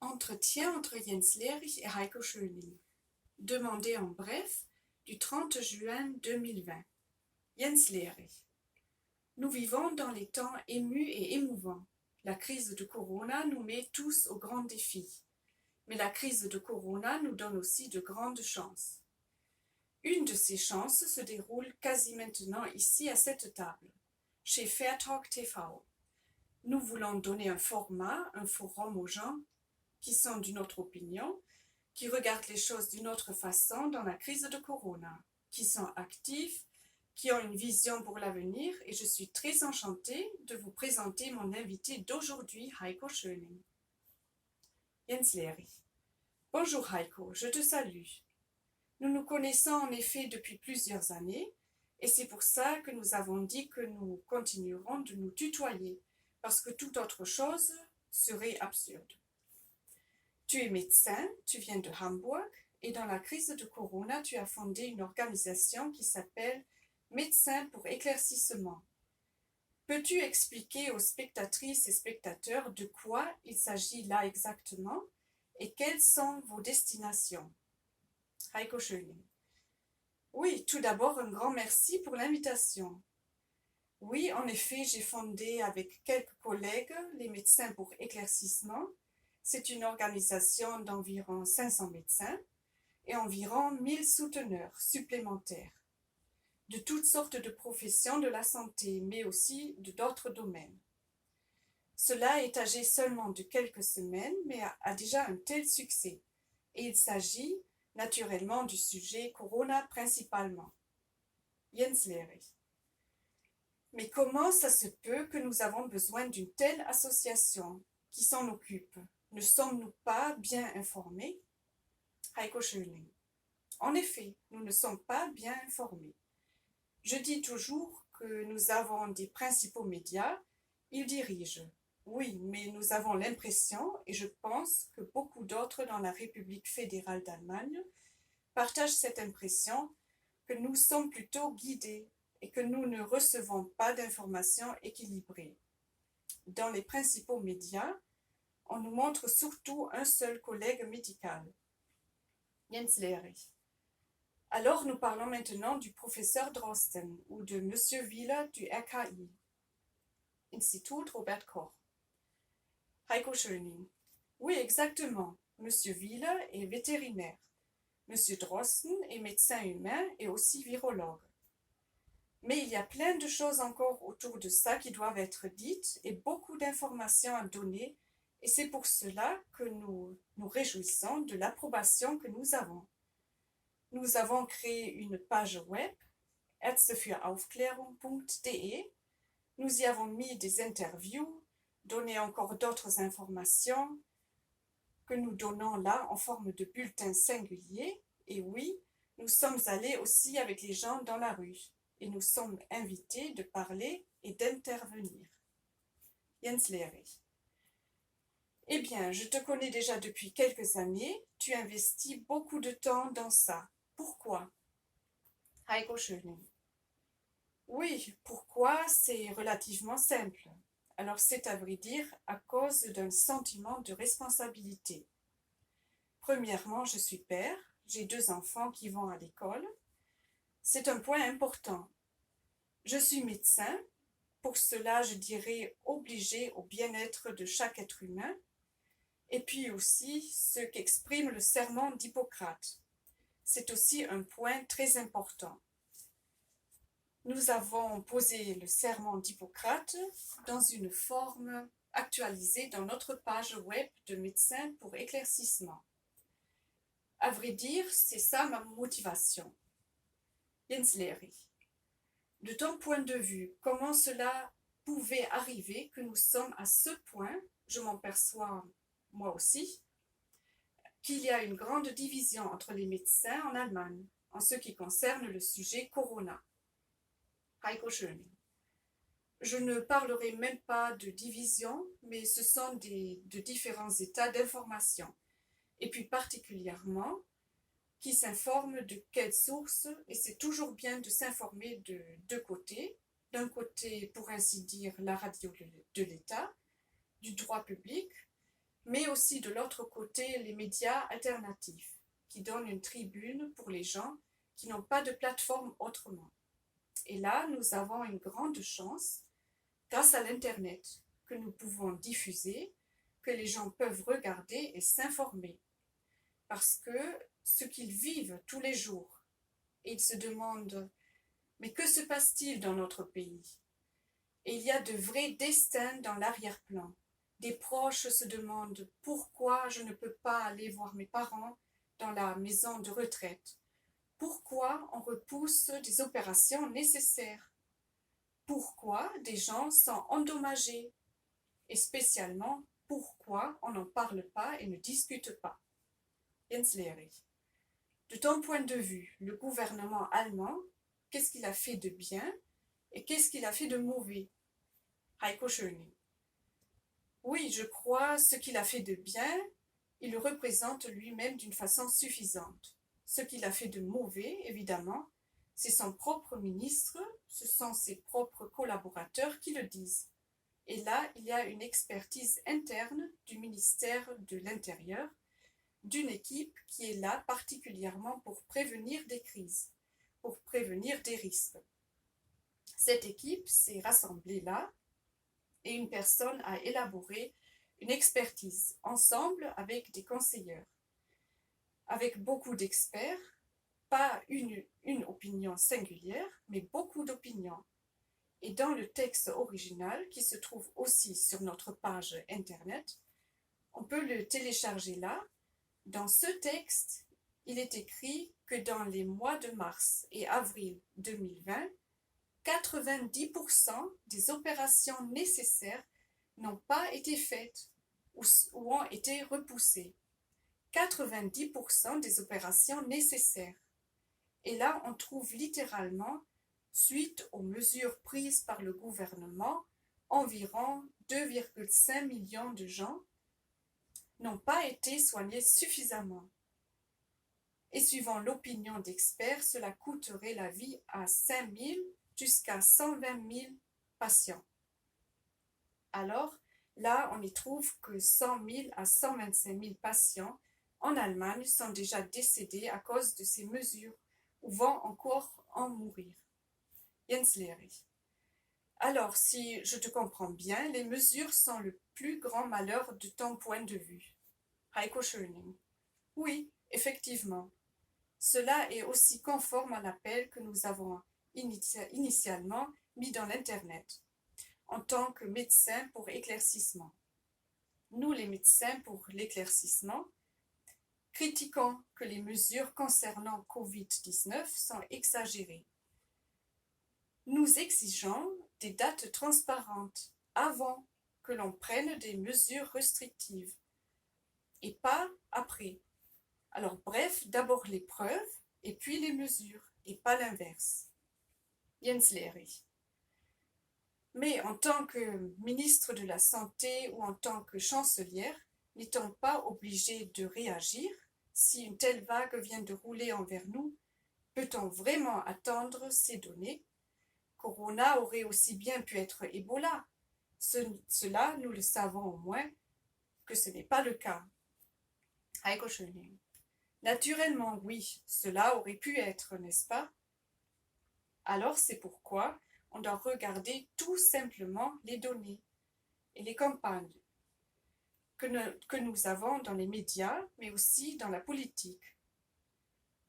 Entretien entre Jens Lehrig et Heiko Schöning. Demandé en bref du 30 juin 2020. Jens Lehrig. Nous vivons dans les temps émus et émouvants. La crise de Corona nous met tous au grand défi. Mais la crise de Corona nous donne aussi de grandes chances. Une de ces chances se déroule quasi maintenant ici à cette table, chez Fairtalk TV. Nous voulons donner un format, un forum aux gens qui sont d'une autre opinion, qui regardent les choses d'une autre façon dans la crise de Corona, qui sont actifs, qui ont une vision pour l'avenir, et je suis très enchantée de vous présenter mon invité d'aujourd'hui, Heiko Schöning. Jens Lehrig. Bonjour Heiko, je te salue. Nous nous connaissons en effet depuis plusieurs années, et c'est pour ça que nous avons dit que nous continuerons de nous tutoyer, parce que toute autre chose serait absurde. Tu es médecin, tu viens de Hambourg, et dans la crise de Corona, tu as fondé une organisation qui s'appelle Médecins pour éclaircissement. Peux-tu expliquer aux spectatrices et spectateurs de quoi il s'agit là exactement et quelles sont vos destinations? Heiko Schöning. Oui, tout d'abord, un grand merci pour l'invitation. Oui, en effet, j'ai fondé avec quelques collègues les Médecins pour éclaircissement. C'est une organisation d'environ 500 médecins et environ 1000 souteneurs supplémentaires de toutes sortes de professions de la santé, mais aussi d'autres domaines. Cela est âgé seulement de quelques semaines, mais a déjà un tel succès. Et il s'agit naturellement du sujet Corona principalement. Jens Lehrig. Mais comment ça se peut que nous avons besoin d'une telle association qui s'en occupe? Ne sommes-nous pas bien informés? Heiko Schöning. En effet, nous ne sommes pas bien informés. Je dis toujours que nous avons des principaux médias, ils dirigent. Oui, mais nous avons l'impression, et je pense que beaucoup d'autres dans la République fédérale d'Allemagne partagent cette impression, que nous sommes plutôt guidés et que nous ne recevons pas d'informations équilibrées. Dans les principaux médias, on nous montre surtout un seul collègue médical, Jens Lehrig. Alors nous parlons maintenant du professeur Drosten ou de Monsieur Wieler du RKI, Institut Robert Koch. Heiko Schöning. Oui, exactement. Monsieur Wieler est vétérinaire. Monsieur Drosten est médecin humain et aussi virologue. Mais il y a plein de choses encore autour de ça qui doivent être dites et beaucoup d'informations à donner, et c'est pour cela que nous nous réjouissons de l'approbation que nous avons. Nous avons créé une page web, ärztefüraufklärung.de. Nous y avons mis des interviews, donné encore d'autres informations que nous donnons là en forme de bulletins singuliers. Et oui, nous sommes allés aussi avec les gens dans la rue et nous sommes invités de parler et d'intervenir. Jens Lehrig. Eh bien, je te connais déjà depuis quelques années, tu investis beaucoup de temps dans ça. Pourquoi? Heiko Schöning. Oui, pourquoi? C'est relativement simple. Alors c'est à vrai dire à cause d'un sentiment de responsabilité. Premièrement, je suis père, j'ai 2 enfants qui vont à l'école. C'est un point important. Je suis médecin, pour cela je dirais obligé au bien-être de chaque être humain, et puis aussi ce qu'exprime le serment d'Hippocrate. C'est aussi un point très important. Nous avons posé le serment d'Hippocrate dans une forme actualisée dans notre page web de Médecins pour éclaircissement. À vrai dire, c'est ça ma motivation. Jens Lehrig. De ton point de vue, comment cela pouvait arriver que nous sommes à ce point, je m'en perçois moi aussi, qu'il y a une grande division entre les médecins en Allemagne en ce qui concerne le sujet Corona. Heiko Schöning. Je ne parlerai même pas de division, mais ce sont de différents états d'information, et puis particulièrement qui s'informent de quelles sources, et c'est toujours bien de s'informer de 2 côtés. D'un côté, pour ainsi dire, la radio de l'État, du droit public, mais aussi de l'autre côté les médias alternatifs, qui donnent une tribune pour les gens qui n'ont pas de plateforme autrement. Et là, nous avons une grande chance, grâce à l'Internet, que nous pouvons diffuser, que les gens peuvent regarder et s'informer. Parce que ce qu'ils vivent tous les jours, et ils se demandent « Mais que se passe-t-il dans notre pays ?» Et il y a de vrais destins dans l'arrière-plan. Des proches se demandent « Pourquoi je ne peux pas aller voir mes parents dans la maison de retraite ? Pourquoi on repousse des opérations nécessaires ? Pourquoi des gens sont endommagés ? Et spécialement, pourquoi on n'en parle pas et ne discute pas ?» Jens Lehrig. De ton point de vue, le gouvernement allemand, qu'est-ce qu'il a fait de bien et qu'est-ce qu'il a fait de mauvais? Heiko Schöning. Oui, je crois ce qu'il a fait de bien, il le représente lui-même d'une façon suffisante. Ce qu'il a fait de mauvais, évidemment, c'est son propre ministre, ce sont ses propres collaborateurs qui le disent. Et là, il y a une expertise interne du ministère de l'Intérieur, d'une équipe qui est là particulièrement pour prévenir des crises, pour prévenir des risques. Cette équipe s'est rassemblée là et une personne a élaboré une expertise ensemble avec des conseillers, avec beaucoup d'experts, pas une opinion singulière, mais beaucoup d'opinions. Et dans le texte original, qui se trouve aussi sur notre page internet, on peut le télécharger là. Dans ce texte, il est écrit que dans les mois de mars et avril 2020, 90% des opérations nécessaires n'ont pas été faites ou ont été repoussées. 90% des opérations nécessaires. Et là, on trouve littéralement, suite aux mesures prises par le gouvernement, environ 2,5 millions de gens n'ont pas été soignés suffisamment. Et suivant l'opinion d'experts, cela coûterait la vie à 5 000 jusqu'à 120 000 patients. Alors, là, on y trouve que 100 000 à 125 000 patients en Allemagne sont déjà décédés à cause de ces mesures ou vont encore en mourir. Jens Lehrig. Alors, si je te comprends bien, les mesures sont le plus grand malheur de ton point de vue. Heiko Schöning. Oui, effectivement. Cela est aussi conforme à l'appel que nous avons initialement mis dans l'Internet, en tant que médecins pour éclaircissement. Nous, les médecins pour l'éclaircissement, critiquons que les mesures concernant Covid-19 sont exagérées. Nous exigeons des dates transparentes avant que l'on prenne des mesures restrictives et pas après. Alors bref, d'abord les preuves et puis les mesures et pas l'inverse. Jens Lehrig. Mais en tant que ministre de la Santé ou en tant que chancelière, n'est-on pas obligé de réagir si une telle vague vient de rouler envers nous? Peut-on vraiment attendre ces données? Corona aurait aussi bien pu être Ebola. Cela, nous le savons au moins que ce n'est pas le cas. Heiko Schöning. Naturellement, oui, cela aurait pu être, n'est-ce pas? Alors c'est pourquoi on doit regarder tout simplement les données et les campagnes que nous avons dans les médias, mais aussi dans la politique.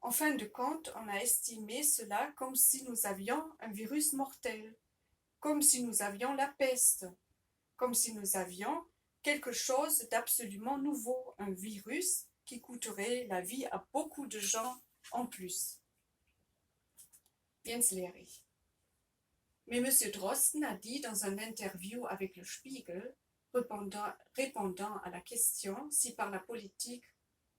En fin de compte, on a estimé cela comme si nous avions un virus mortel, comme si nous avions la peste, comme si nous avions quelque chose d'absolument nouveau, un virus qui coûterait la vie à beaucoup de gens en plus. Jens Lehrig. Mais M. Drosten a dit dans une interview avec le Spiegel, répondant à la question si par la politique,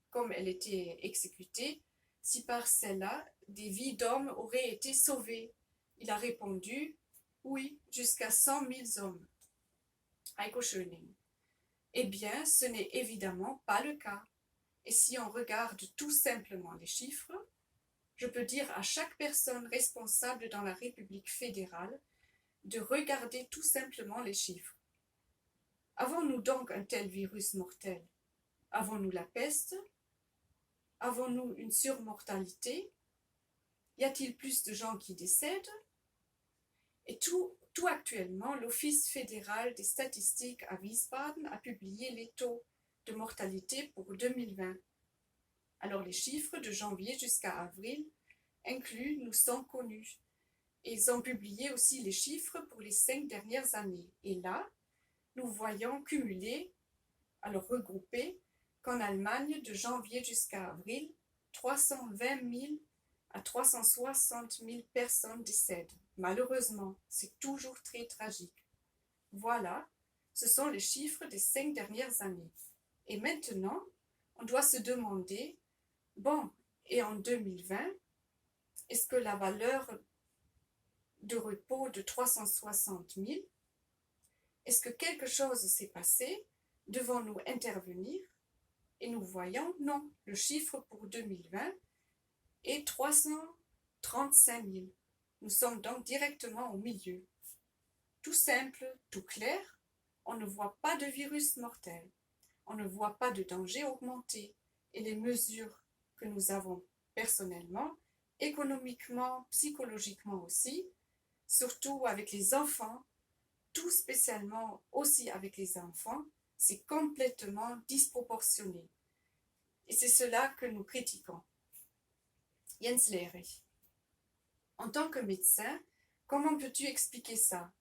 comme elle était exécutée, si par celle-là, des vies d'hommes auraient été sauvées. Il a répondu « Oui, jusqu'à 100 000 hommes ». Heiko Schöning. Eh bien, ce n'est évidemment pas le cas. Et si on regarde tout simplement les chiffres, je peux dire à chaque personne responsable dans la République fédérale de regarder tout simplement les chiffres. Avons-nous donc un tel virus mortel? Avons-nous la peste? Avons-nous une surmortalité? Y a-t-il plus de gens qui décèdent? Et tout actuellement, l'Office fédéral des statistiques à Wiesbaden a publié les taux de mortalité pour 2020. Alors les chiffres de janvier jusqu'à avril inclus nous sont connus. Et ils ont publié aussi les chiffres pour les 5 dernières années. Et là, nous voyons cumulés, alors regroupés, qu'en Allemagne, de janvier jusqu'à avril, 320 000 à 360 000 personnes décèdent. Malheureusement, c'est toujours très tragique. Voilà, ce sont les chiffres des 5 dernières années. Et maintenant, on doit se demander, bon, et en 2020, est-ce que la valeur de repos de 360 000, est-ce que quelque chose s'est passé? Devons-nous intervenir? Et nous voyons, non, le chiffre pour 2020 est 335 000. Nous sommes donc directement au milieu. Tout simple, tout clair, on ne voit pas de virus mortel, on ne voit pas de danger augmenter, et les mesures que nous avons personnellement, économiquement, psychologiquement aussi, surtout avec les enfants, tout spécialement aussi avec les enfants, c'est complètement disproportionné. Et c'est cela que nous critiquons. Jens Lehrig. En tant que médecin, comment peux-tu expliquer ça?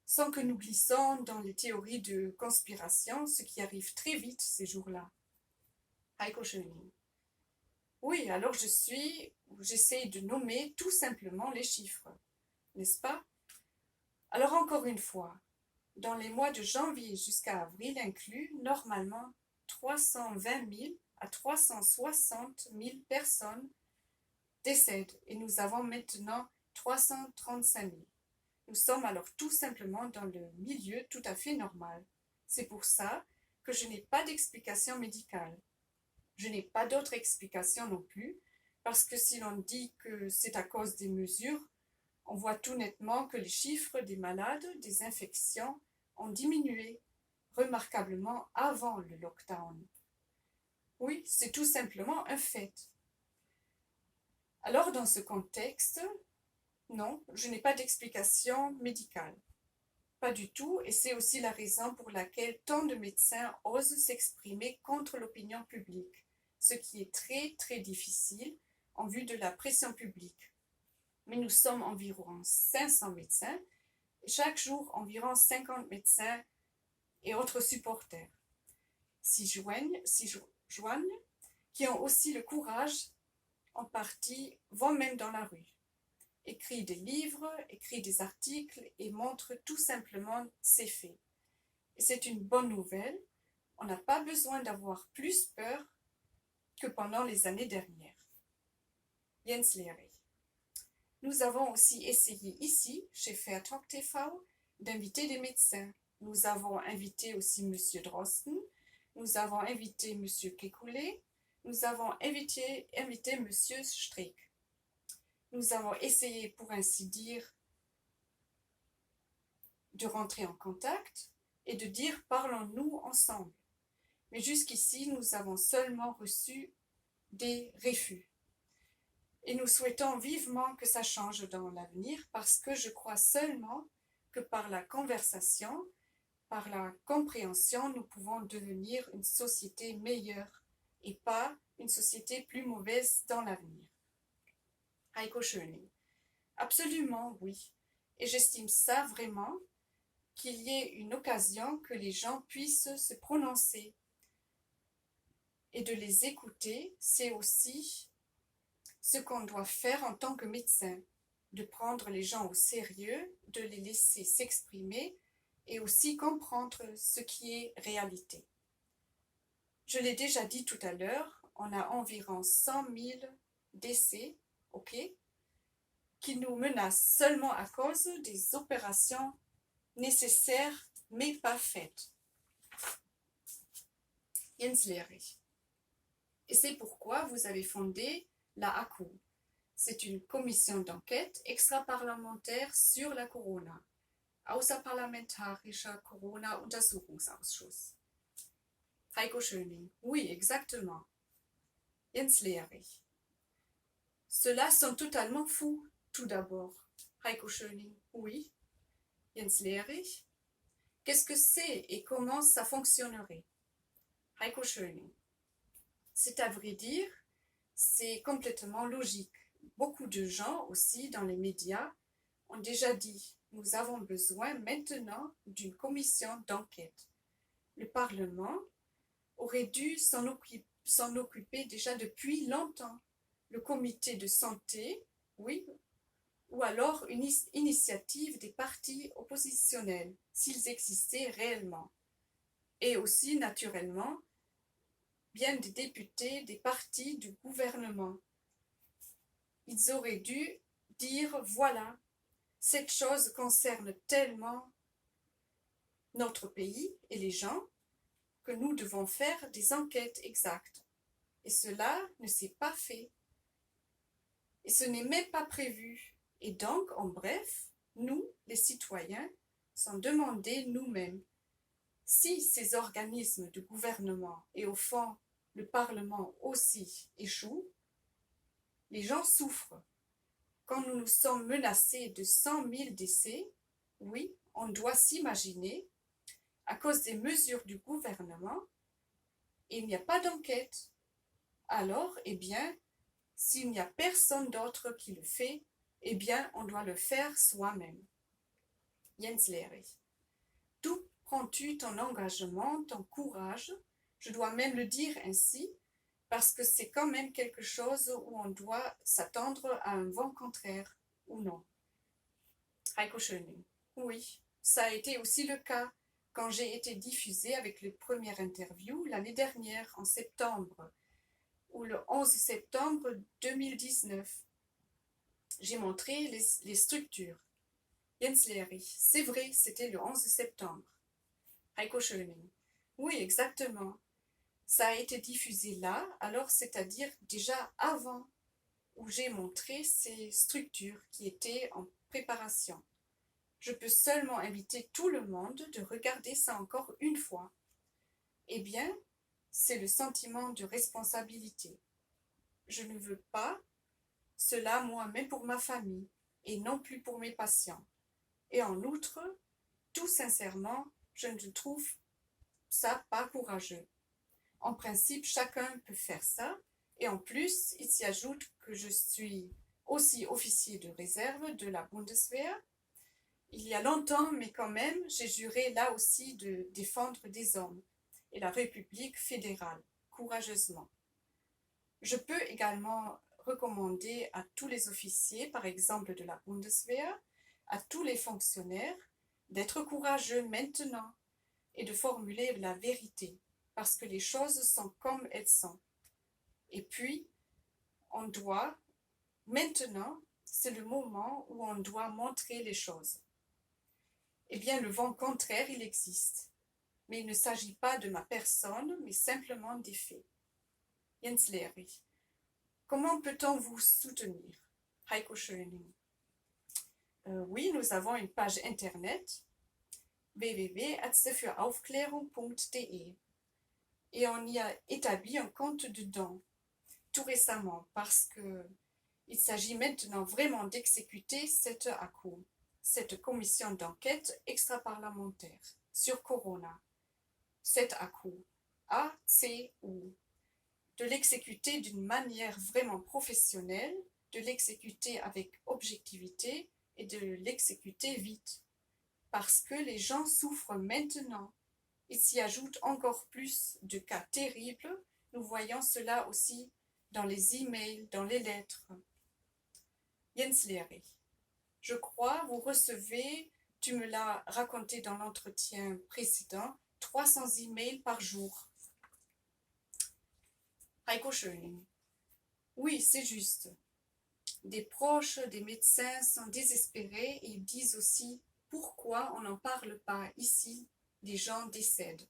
Sans que nous glissons dans les théories de conspiration, ce qui arrive très vite ces jours-là. Heiko Schöning. Oui, alors j'essaie de nommer tout simplement les chiffres, n'est-ce pas? Alors encore une fois, dans les mois de janvier jusqu'à avril inclus, normalement 320 000 à 360 000 personnes décèdent et nous avons maintenant 335 000. Nous sommes alors tout simplement dans le milieu tout à fait normal. C'est pour ça que je n'ai pas d'explication médicale. Je n'ai pas d'autre explication non plus, parce que si l'on dit que c'est à cause des mesures, on voit tout nettement que les chiffres des malades, des infections, ont diminué remarquablement avant le lockdown. Oui, c'est tout simplement un fait. Alors, dans ce contexte, non, je n'ai pas d'explication médicale. Pas du tout, et c'est aussi la raison pour laquelle tant de médecins osent s'exprimer contre l'opinion publique, ce qui est très très difficile en vue de la pression publique. Mais nous sommes environ 500 médecins, et chaque jour environ 50 médecins et autres supporters s'y joignent, qui ont aussi le courage, en partie, vont même dans la rue, écrivent des livres, écrivent des articles et montrent tout simplement ces faits. Et c'est une bonne nouvelle, on n'a pas besoin d'avoir plus peur que pendant les années dernières. Jens Lehrig. Nous avons aussi essayé ici, chez Fairtalk TV, d'inviter des médecins. Nous avons invité aussi M. Drosten, nous avons invité M. Kekulé, nous avons invité M. Strick. Nous avons essayé, pour ainsi dire, de rentrer en contact et de dire « parlons-nous ensemble ». Mais jusqu'ici, nous avons seulement reçu des refus. Et nous souhaitons vivement que ça change dans l'avenir parce que je crois seulement que par la conversation, par la compréhension, nous pouvons devenir une société meilleure et pas une société plus mauvaise dans l'avenir. Heiko Schöning. Absolument, oui. Et j'estime ça vraiment qu'il y ait une occasion que les gens puissent se prononcer. Et de les écouter, c'est aussi ce qu'on doit faire en tant que médecin, de prendre les gens au sérieux, de les laisser s'exprimer et aussi comprendre ce qui est réalité. Je l'ai déjà dit tout à l'heure, on a environ 100 000 décès, qui nous menacent seulement à cause des opérations nécessaires mais pas faites. Jens Lehrig. Et c'est pourquoi vous avez fondé la ACU. C'est une commission d'enquête extra-parlementaire sur la corona. Außerparlamentarischer Corona-Untersuchungsausschuss. Heiko Schöning. Oui, exactement. Jens Lehrig. Ceux-là sont totalement fous, tout d'abord. Heiko Schöning. Oui. Jens Lehrig. Qu'est-ce que c'est et comment ça fonctionnerait? Heiko Schöning. C'est à vrai dire, c'est complètement logique. Beaucoup de gens aussi dans les médias ont déjà dit « Nous avons besoin maintenant d'une commission d'enquête ». Le Parlement aurait dû s'en occuper déjà depuis longtemps. Le comité de santé, oui, ou alors une initiative des partis oppositionnels, s'ils existaient réellement. Et aussi, naturellement, bien des députés des partis du gouvernement. Ils auraient dû dire, voilà, cette chose concerne tellement notre pays et les gens que nous devons faire des enquêtes exactes. Et cela ne s'est pas fait. Et ce n'est même pas prévu. Et donc, en bref, nous, les citoyens, s'en demander nous-mêmes si ces organismes de gouvernement et au fond le Parlement aussi échouent, les gens souffrent. Quand nous nous sommes menacés de 100 000 décès, oui, on doit s'imaginer, à cause des mesures du gouvernement, il n'y a pas d'enquête. Alors, eh bien, s'il n'y a personne d'autre qui le fait, eh bien, on doit le faire soi-même. Jens Lehrig. D'où prends-tu ton engagement, ton courage? Je dois même le dire ainsi, parce que c'est quand même quelque chose où on doit s'attendre à un vent contraire, ou non. Heiko Schöning. Oui, ça a été aussi le cas quand j'ai été diffusée avec le premier interview l'année dernière, en septembre, ou le 11 septembre 2019. J'ai montré les structures. Jens Lehrig. C'est vrai, c'était le 11 septembre. Heiko Schöning. Oui, exactement. Ça a été diffusé là, alors c'est-à-dire déjà avant, où j'ai montré ces structures qui étaient en préparation. Je peux seulement inviter tout le monde de regarder ça encore une fois. Eh bien, c'est le sentiment de responsabilité. Je ne veux pas cela moi-même pour ma famille, et non plus pour mes patients. Et en outre, tout sincèrement, je ne trouve ça pas courageux. En principe, chacun peut faire ça, et en plus, il s'y ajoute que je suis aussi officier de réserve de la Bundeswehr. Il y a longtemps, mais quand même, j'ai juré là aussi de défendre des hommes et la République fédérale, courageusement. Je peux également recommander à tous les officiers, par exemple de la Bundeswehr, à tous les fonctionnaires, d'être courageux maintenant et de formuler la vérité, parce que les choses sont comme elles sont. Et puis, on doit, maintenant, c'est le moment où on doit montrer les choses. Eh bien, le vent contraire, il existe. Mais il ne s'agit pas de ma personne, mais simplement des faits. Jens Lehrig. Comment peut-on vous soutenir? Heiko Schöning. Oui, nous avons une page internet www.ärztefüraufklärung.de et on y a établi un compte de dons tout récemment parce que il s'agit maintenant vraiment d'exécuter cette ACO, cette commission d'enquête extra-parlementaire sur Corona, cette ACO, A-C-O, de l'exécuter d'une manière vraiment professionnelle, de l'exécuter avec objectivité et de l'exécuter vite. Parce que les gens souffrent maintenant. Il s'y ajoute encore plus de cas terribles. Nous voyons cela aussi dans les emails, dans les lettres. Jens Lehrig. Je crois, vous recevez, tu me l'as raconté dans l'entretien précédent, 300 emails par jour. Heiko Schöning. Oui, c'est juste. Des proches, des médecins sont désespérés et ils disent aussi pourquoi on n'en parle pas ici, les gens décèdent.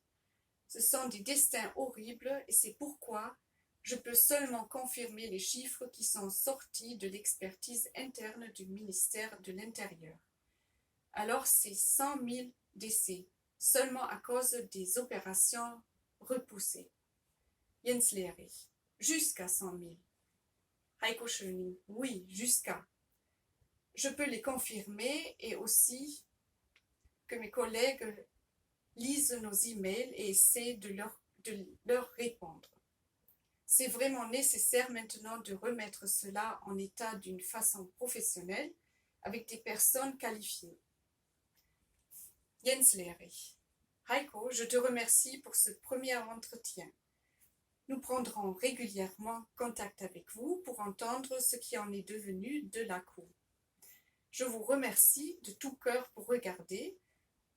Ce sont des destins horribles et c'est pourquoi je peux seulement confirmer les chiffres qui sont sortis de l'expertise interne du ministère de l'Intérieur. alors c'est 100 000 décès, seulement à cause des opérations repoussées. Jens Lehrig, jusqu'à 100 000. Heiko Schöning, oui, jusqu'à. Je peux les confirmer et aussi que mes collègues lisent nos emails et essaient de leur répondre. C'est vraiment nécessaire maintenant de remettre cela en état d'une façon professionnelle avec des personnes qualifiées. Jens Lehrig. Heiko, je te remercie pour ce premier entretien. Nous prendrons régulièrement contact avec vous pour entendre ce qui en est devenu de la Cour. Je vous remercie de tout cœur pour regarder.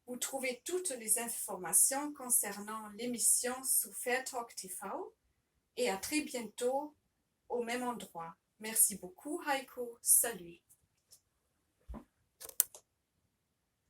Vous trouvez toutes les informations concernant l'émission sous Fair Talk TV et à très bientôt au même endroit. Merci beaucoup Heiko, salut.